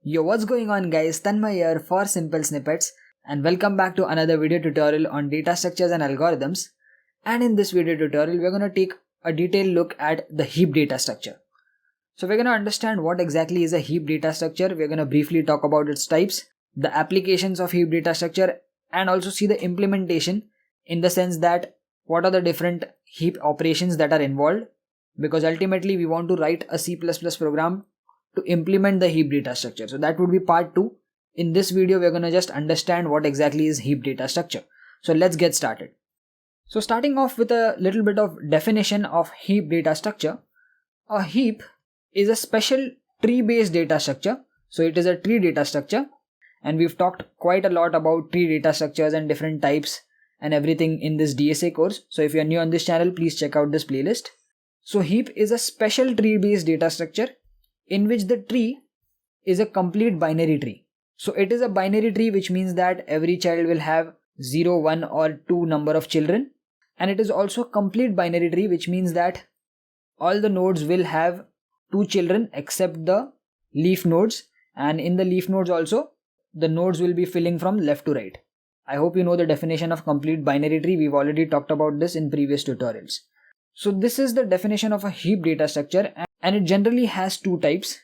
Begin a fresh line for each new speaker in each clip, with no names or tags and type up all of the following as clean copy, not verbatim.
Yo, what's going on guys, Tanmay here for Simple Snippets and welcome back to another video tutorial on data structures and algorithms. And in this video tutorial, we're going to take a detailed look at the heap data structure. So we're going to understand what exactly is a heap data structure. We're going to briefly talk about its types, the applications of heap data structure, and also see the implementation in the sense that what are the different heap operations that are involved, because ultimately we want to write a C++ program to implement the heap data structure. So that would be part 2. In this video, we're going to just understand what exactly is heap data structure. So let's get started. So starting off with a little bit of definition of heap data structure. A heap is a special tree-based data structure. So it is a tree data structure, and we've talked quite a lot about tree data structures and different types and everything in this DSA course. So if you're new on this channel, please check out this playlist. So heap is a special tree-based data structure in which the tree is a complete binary tree. So it is a binary tree, which means that every child will have 0, 1 or 2 number of children. And it is also a complete binary tree, which means that all the nodes will have 2 children except the leaf nodes. And in the leaf nodes also, the nodes will be filling from left to right. I hope you know the definition of complete binary tree. We've already talked about this in previous tutorials. So this is the definition of a heap data structure, and it generally has 2 types,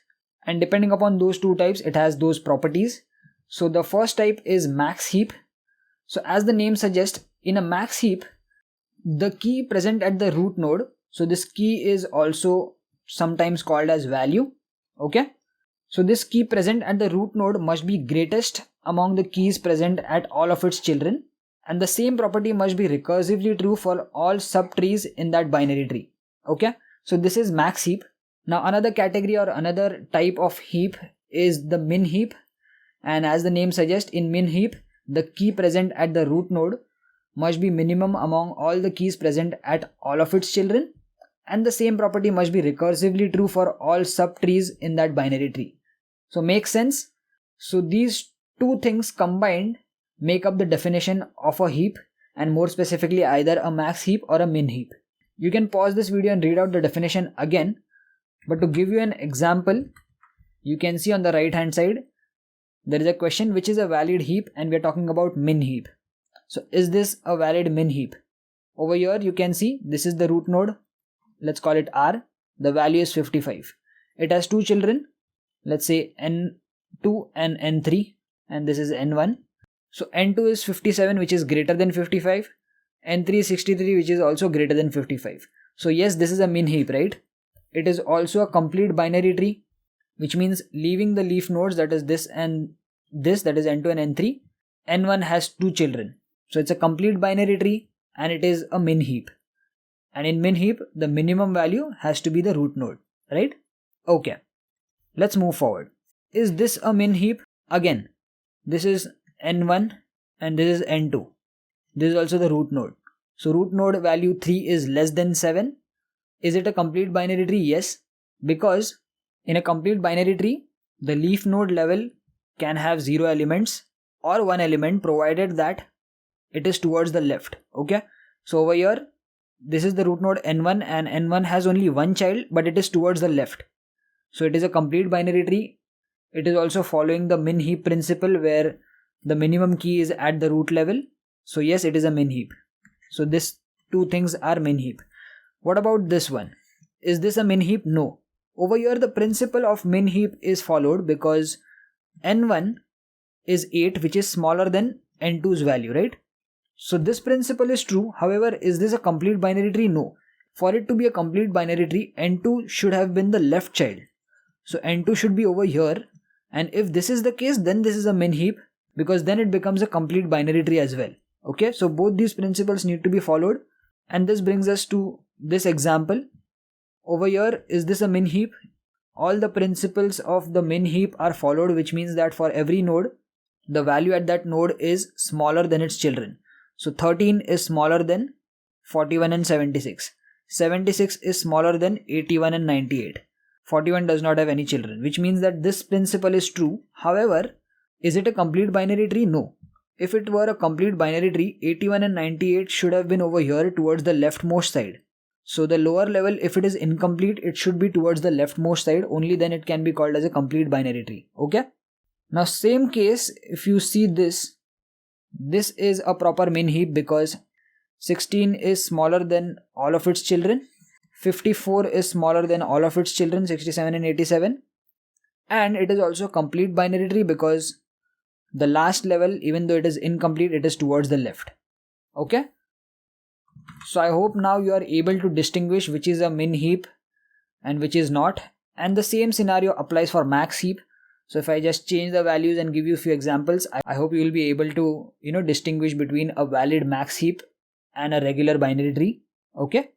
and depending upon those 2 types, it has those properties. So the first type is max heap. So as the name suggests, in a max heap, the key present at the root node, so this key is also sometimes called as value. Okay. So this key present at the root node must be greatest among the keys present at all of its children. And the same property must be recursively true for all subtrees in that binary tree. Okay. So this is max heap. Now another category or another type of heap is the min heap. And as the name suggests, in min heap, the key present at the root node must be minimum among all the keys present at all of its children. And the same property must be recursively true for all subtrees in that binary tree. So makes sense? So these 2 things combined make up the definition of a heap, and more specifically either a max heap or a min heap. You can pause this video and read out the definition again, but to give you an example, you can see on the right hand side there is a question which is a valid heap, and we are talking about min heap. So is this a valid min heap? Over here you can see this is the root node, let's call it R. The value is 55. It has 2 children, let's say N2 and N3, and this is N1. So N2 is 57, which is greater than 55. N3 is 63, which is also greater than 55. So yes, this is a min heap, right? It is also a complete binary tree, which means leaving the leaf nodes, that is this and this, that is N2 and N3. N1 has 2 children. So it's a complete binary tree, and it is a min heap. And in min heap, the minimum value has to be the root node, right? Okay. Let's move forward. Is this a min heap? Again, this is N1 and this is N2. This is also the root node. So root node value 3 is less than 7. Is it a complete binary tree? Yes, because in a complete binary tree, the leaf node level can have 0 elements or 1 element, provided that it is towards the left. Okay. So over here, this is the root node N1, and N1 has only 1 child, but it is towards the left. So it is a complete binary tree. It is also following the min heap principle, where the minimum key is at the root level. So yes, it is a min heap. So these 2 things are min heap. What about this one? Is this a min heap? No. Over here, the principle of min heap is followed because N1 is 8, which is smaller than N2's value, right? So this principle is true. However, is this a complete binary tree? No. For it to be a complete binary tree, N2 should have been the left child. So N2 should be over here. And if this is the case, then this is a min heap, because then it becomes a complete binary tree as well. Okay, so both these principles need to be followed, and this brings us to this example. Over here, is this a min heap? All the principles of the min heap are followed, which means that for every node, the value at that node is smaller than its children. So 13 is smaller than 41 and 76. 76 is smaller than 81 and 98. 41 does not have any children, which means that this principle is true. However, is it a complete binary tree? No. If it were a complete binary tree, 81 and 98 should have been over here towards the leftmost side. So the lower level, if it is incomplete, it should be towards the leftmost side. Only then it can be called as a complete binary tree. Okay. Now same case, if you see this is a proper min heap because 16 is smaller than all of its children, 54 is smaller than all of its children, 67 and 87, and it is also complete binary tree because the last level, even though it is incomplete, it is towards the left. Okay, so I hope now you are able to distinguish which is a min heap and which is not. And the same scenario applies for max heap. So if I just change the values and give you a few examples, I hope you will be able to distinguish between a valid max heap and a regular binary tree. Okay,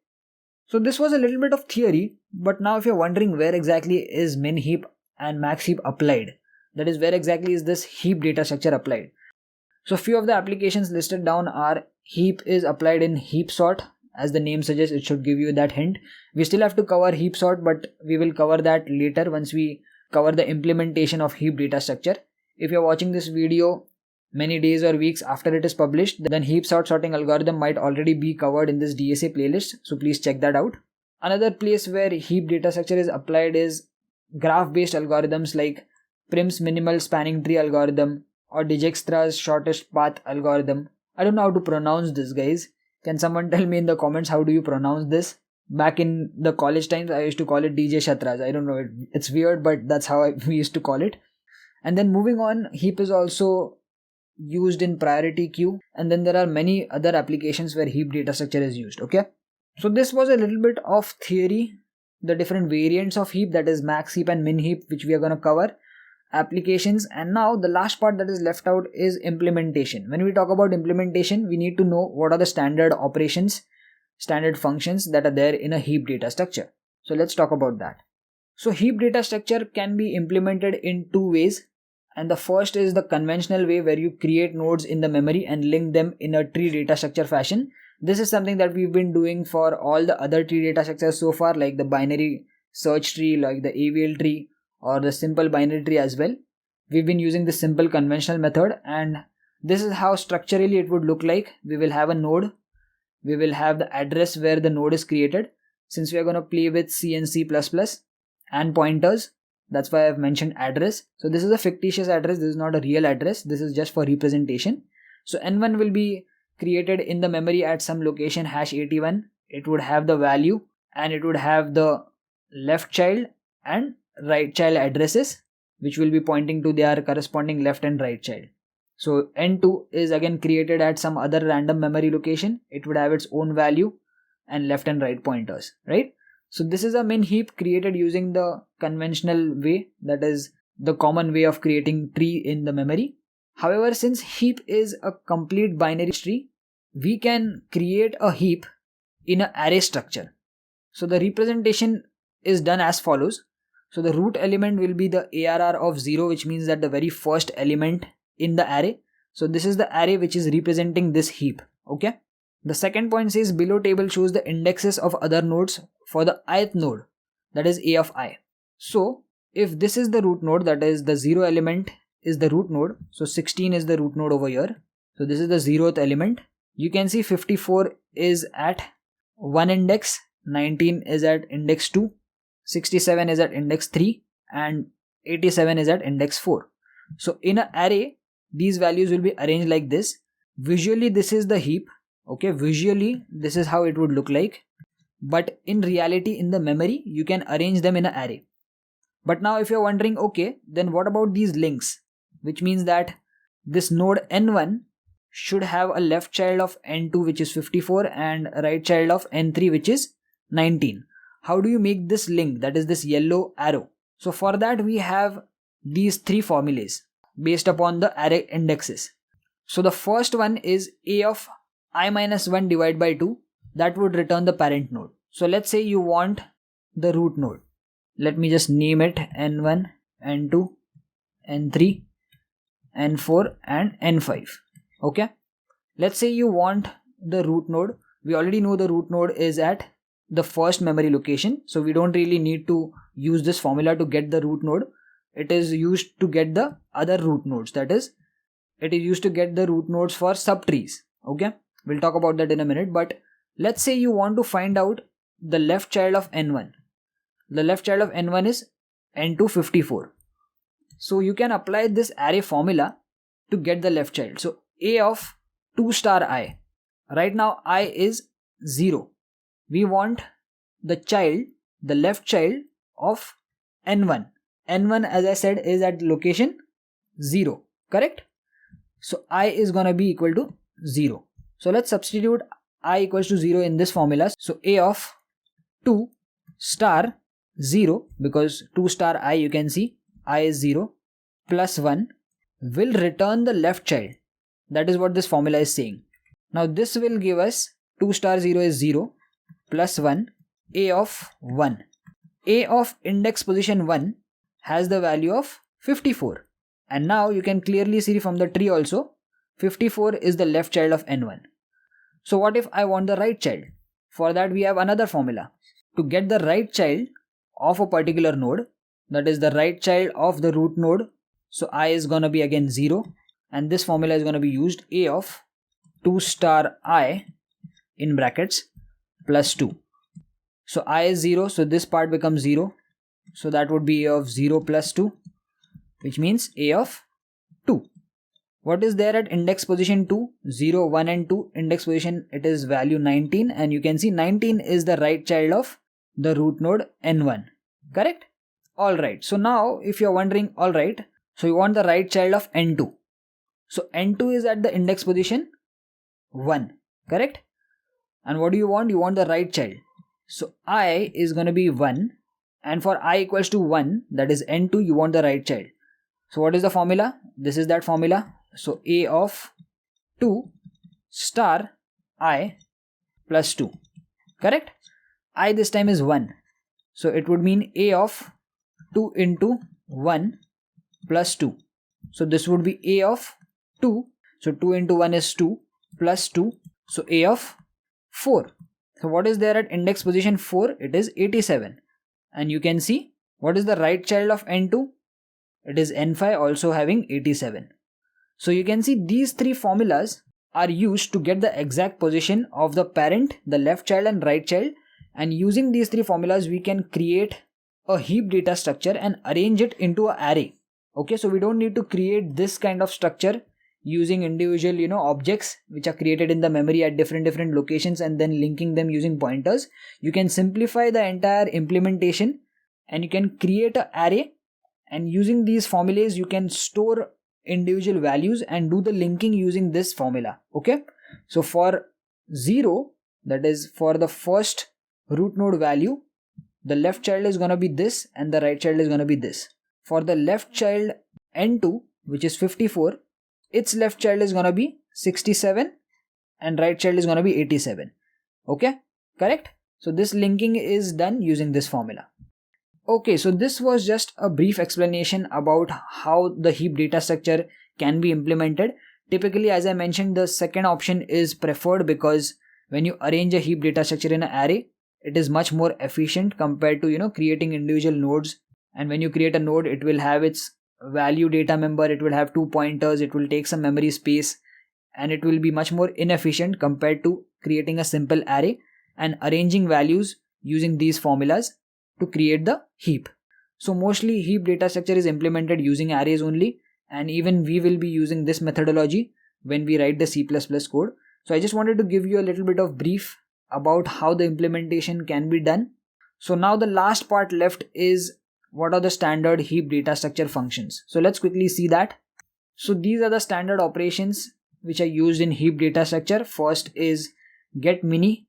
so this was a little bit of theory, but now if you're wondering where exactly is min heap and max heap applied, that is, where exactly is this heap data structure applied. So few of the applications listed down are: heap is applied in heap sort. As the name suggests, it should give you that hint. We still have to cover heap sort, but we will cover that later once we cover the implementation of heap data structure. If you're watching this video many days or weeks after it is published, then heap sort sorting algorithm might already be covered in this DSA playlist, so please check that out. Another place where heap data structure is applied is graph-based algorithms like Prim's minimal spanning tree algorithm or Dijkstra's shortest path algorithm. I don't know how to pronounce this, guys. Can someone tell me in the comments how do you pronounce this? Back in the college times, I used to call it DJ Shatras. I don't know, it's weird, but that's how we used to call it. And then moving on, heap is also used in priority queue, and then there are many other applications where heap data structure is used. Okay, so this was a little bit of theory, the different variants of heap, that is max heap and min heap, which we are going to cover, applications, and now the last part that is left out is implementation. When we talk about implementation, we need to know what are the standard operations, standard functions that are there in a heap data structure. So let's talk about that. So heap data structure can be implemented in two ways, and the first is the conventional way where you create nodes in the memory and link them in a tree data structure fashion. This is something that we've been doing for all the other tree data structures so far, like the binary search tree, like the AVL tree, or the simple binary tree as well. We've been using the simple conventional method, and this is how structurally it would look like. We will have a node, we will have the address where the node is created. Since we are going to play with C and C++ and pointers, that's why I've mentioned address. So this is a fictitious address, this is not a real address, this is just for representation. So n1 will be created in the memory at some location #81. It would have the value and it would have the left child and right child addresses, which will be pointing to their corresponding left and right child. So n2 is again created at some other random memory location. It would have its own value and left and right pointers, right? So this is a min heap created using the conventional way, that is the common way of creating tree in the memory. However, since heap is a complete binary tree, we can create a heap in an array structure. So the representation is done as follows. So the root element will be the ARR of 0, which means that the very first element in the array. So this is the array which is representing this heap. Okay. The second point says below table shows the indexes of other nodes for the ith node, that is A of I. So if this is the root node, that is the 0 element is the root node. So 16 is the root node over here. So this is the 0th element. You can see 54 is at 1 index, 19 is at index 2, 67 is at index 3, and 87 is at index 4. So in an array, these values will be arranged like this. Visually, this is the heap. Okay, visually, this is how it would look like. But in reality, in the memory, you can arrange them in an array. But now if you're wondering, okay, then what about these links? Which means that this node n1 should have a left child of n2, which is 54, and a right child of n3, which is 19. How do you make this link, that is this yellow arrow? So for that, we have these three formulas based upon the array indexes. So the first one is A of I minus 1 divided by 2. That would return the parent node. So let's say you want the root node. Let me just name it n1, n2, n3, n4 and n5. Okay. Let's say you want the root node. We already know the root node is at the first memory location. So we don't really need to use this formula to get the root node. It is used to get the other root nodes. That is, it is used to get the root nodes for subtrees. Okay. We'll talk about that in a minute. But let's say you want to find out the left child of n1. The left child of n1 is n254. So you can apply this array formula to get the left child. So A of 2 star I. Right now I is 0. We want the child, the left child of n1. n1, as I said, is at location 0. Correct? So I is gonna be equal to 0. So let's substitute I equals to 0 in this formula. So A of 2 star 0, because 2 star I, you can see I is 0, plus 1 will return the left child. That is what this formula is saying. Now this will give us 2 star 0 is 0 plus 1, A of 1. A of index position 1 has the value of 54. And now you can clearly see from the tree also, 54 is the left child of n1. So what if I want the right child? For that we have another formula. To get the right child of a particular node, that is the right child of the root node, so I is gonna be again 0, and this formula is gonna be used, A of 2 star I in brackets plus 2. So I is 0, so this part becomes 0, so that would be A of 0 plus 2, which means A of 2. What is there at index position 2? 0, 1 and 2. Index position, it is value 19, and you can see 19 is the right child of the root node n1. Correct? Alright, so now if you are wondering, alright, so you want the right child of n2. So n2 is at the index position 1. Correct? And what do you want? You want the right child. So I is going to be 1, and for I equals to 1, that is n2, you want the right child. So what is the formula? This is that formula. So A of 2 star I plus 2. Correct? I this time is 1. So it would mean A of 2 into 1 plus 2. So this would be A of 2. So 2 into 1 is 2 plus 2. So A of 4. So what is there at index position 4? It is 87. And you can see what is the right child of n2? It is n5, also having 87. So you can see these three formulas are used to get the exact position of the parent, the left child and right child. And using these three formulas, we can create a heap data structure and arrange it into an array. Okay, so we don't need to create this kind of structure using individual, objects which are created in the memory at different locations and then linking them using pointers. You can simplify the entire implementation and you can create an array, and using these formulas you can store individual values and do the linking using this formula. Okay, so for 0, that is for the first root node value, the left child is going to be this and the right child is going to be this. For the left child n2, which is 54, its left child is going to be 67 and right child is going to be 87. Okay, correct? So this linking is done using this formula. Okay, so this was just a brief explanation about how the heap data structure can be implemented. Typically, as I mentioned, the second option is preferred because when you arrange a heap data structure in an array, it is much more efficient compared to creating individual nodes. And when you create a node, it will have its value data member, it will have 2 pointers, it will take some memory space, and it will be much more inefficient compared to creating a simple array and arranging values using these formulas to create the heap. So mostly heap data structure is implemented using arrays only, and even we will be using this methodology when we write the C++ code. So I just wanted to give you a little bit of brief about how the implementation can be done. So now the last part left is what are the standard heap data structure functions. So let's quickly see that. So these are the standard operations which are used in heap data structure. First is get mini.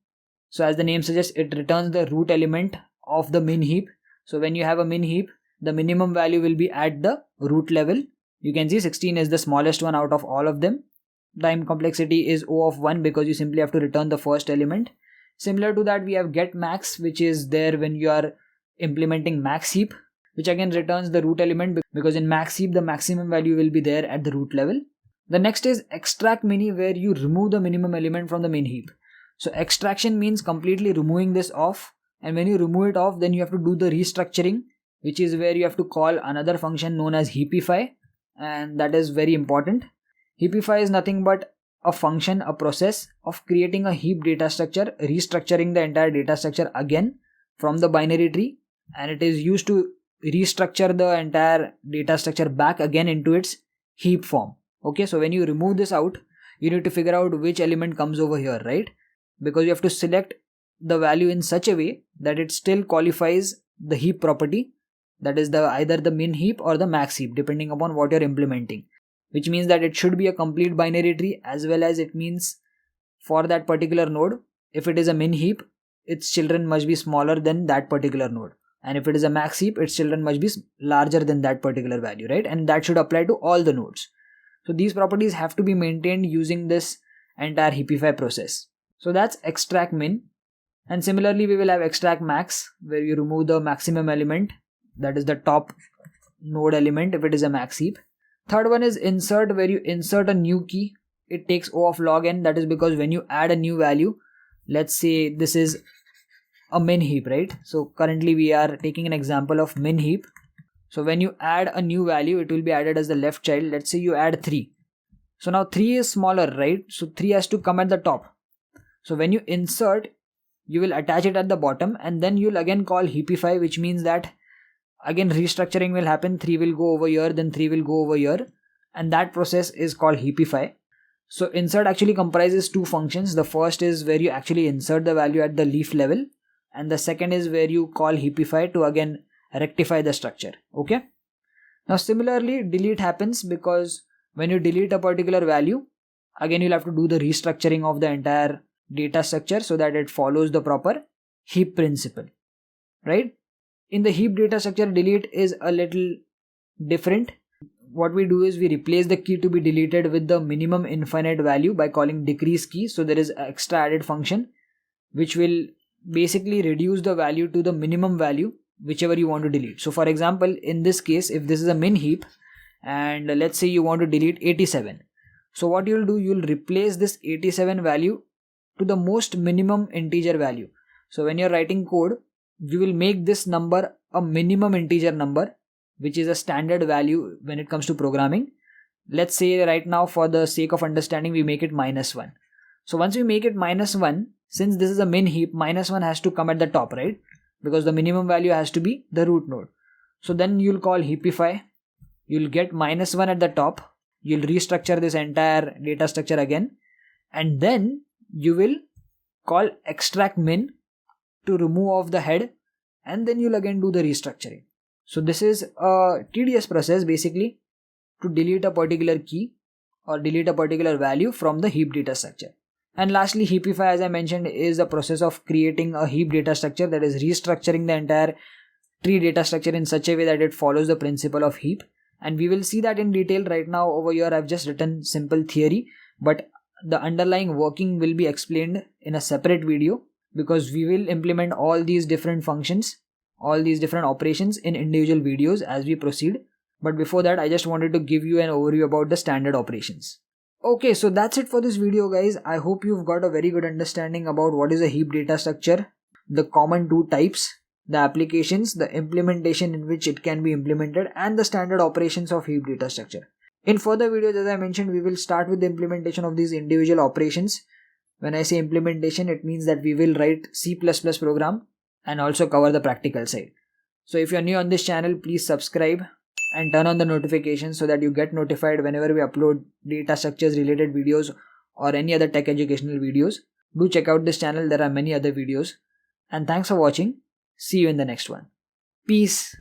So as the name suggests, it returns the root element of the min heap. So when you have a min heap, the minimum value will be at the root level. You can see 16 is the smallest one out of all of them. Time complexity is O of 1 because you simply have to return the first element. Similar to that, we have get max, which is there when you are implementing max heap, which again returns the root element because in max heap the maximum value will be there at the root level. The next is extract mini, where you remove the minimum element from the min heap. So extraction means completely removing this off, and when you remove it off, then you have to do the restructuring, which is where you have to call another function known as heapify, and that is very important. Heapify is nothing but a function, a process of creating a heap data structure, restructuring the entire data structure again from the binary tree, and it is used to restructure the entire data structure back again into its heap form. Okay, so when you remove this out, you need to figure out which element comes over here, right? Because you have to select the value in such a way that it still qualifies the heap property, that is either the min heap or the max heap, depending upon what you're implementing, which means that it should be a complete binary tree, as well as it means for that particular node, if it is a min heap, its children must be smaller than that particular node, and if it is a max heap, its children must be larger than that particular value, right? And that should apply to all the nodes. So these properties have to be maintained using this entire heapify process. So that's extract min. And similarly, we will have extract max, where you remove the maximum element, that is the top node element if it is a max heap. Third one is insert, where you insert a new key. It takes O of log n. That is because when you add a new value, let's say this is a min heap, right? So currently we are taking an example of min heap. So when you add a new value, it will be added as the left child. Let's say you add 3. So now 3 is smaller, right? So 3 has to come at the top. So when you insert, you will attach it at the bottom, and then you'll again call heapify, which means that again restructuring will happen. 3 will go over here, then 3 will go over here, and that process is called heapify. So insert actually comprises two functions. The first is where you actually insert the value at the leaf level, and the second is where you call heapify to again rectify the structure. Okay. Now similarly, delete happens because when you delete a particular value, again you'll have to do the restructuring of the entire data structure so that it follows the proper heap principle, right? In the heap data structure, delete is a little different. What we do is we replace the key to be deleted with the minimum infinite value by calling decrease key. So there is an extra added function which will basically reduce the value to the minimum value whichever you want to delete. So for example, in this case, if this is a min heap and let's say you want to delete 87, so what you'll do, you'll replace this 87 value to the most minimum integer value. So when you're writing code, you will make this number a minimum integer number, which is a standard value when it comes to programming. Let's say right now, for the sake of understanding, we make it -1. So once we make it -1, since this is a min heap, -1 has to come at the top, right? Because the minimum value has to be the root node. So then you'll call heapify, you'll get -1 at the top, you'll restructure this entire data structure again, and then you will call extract min to remove off the head, and then you'll again do the restructuring. So this is a tedious process basically to delete a particular key or delete a particular value from the heap data structure. And lastly, heapify, as I mentioned, is the process of creating a heap data structure, that is restructuring the entire tree data structure in such a way that it follows the principle of heap. And we will see that in detail. Right now over here I've just written simple theory, but the underlying working will be explained in a separate video, because we will implement all these different functions, all these different operations in individual videos as we proceed. But before that, I just wanted to give you an overview about the standard operations. Okay, so that's it for this video, guys. I hope you've got a very good understanding about what is a heap data structure, the common two types, the applications, the implementation in which it can be implemented, and the standard operations of heap data structure. In further videos, as I mentioned, we will start with the implementation of these individual operations. When I say implementation, it means that we will write C++ program and also cover the practical side. So if you're new on this channel, please subscribe and turn on the notifications so that you get notified whenever we upload data structures related videos or any other tech educational videos. Do check out this channel, there are many other videos. And thanks for watching. See you in the next one. Peace.